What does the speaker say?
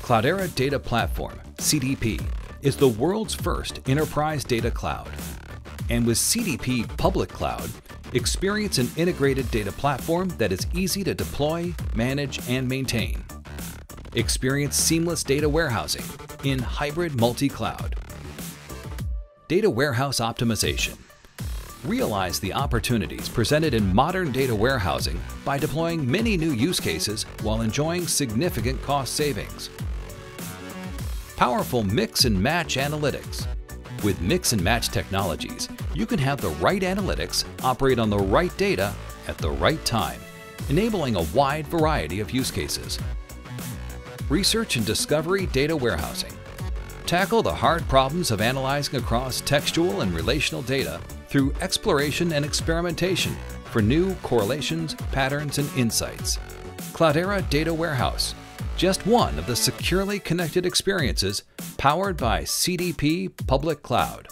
Cloudera Data Platform, CDP, is the world's first enterprise data cloud. And with CDP Public Cloud, experience an integrated data platform that is easy to deploy, manage, and maintain. Experience seamless data warehousing in hybrid multi-cloud. Data warehouse optimization. Realize the opportunities presented in modern data warehousing by deploying many new use cases while enjoying significant cost savings. Powerful mix and match analytics. With mix and match technologies, you can have the right analytics operate on the right data at the right time, enabling a wide variety of use cases. Research and discovery data warehousing. Tackle the hard problems of analyzing across textual and relational data through exploration and experimentation for new correlations, patterns, and insights. Cloudera Data Warehouse, just one of the securely connected experiences powered by CDP Public Cloud.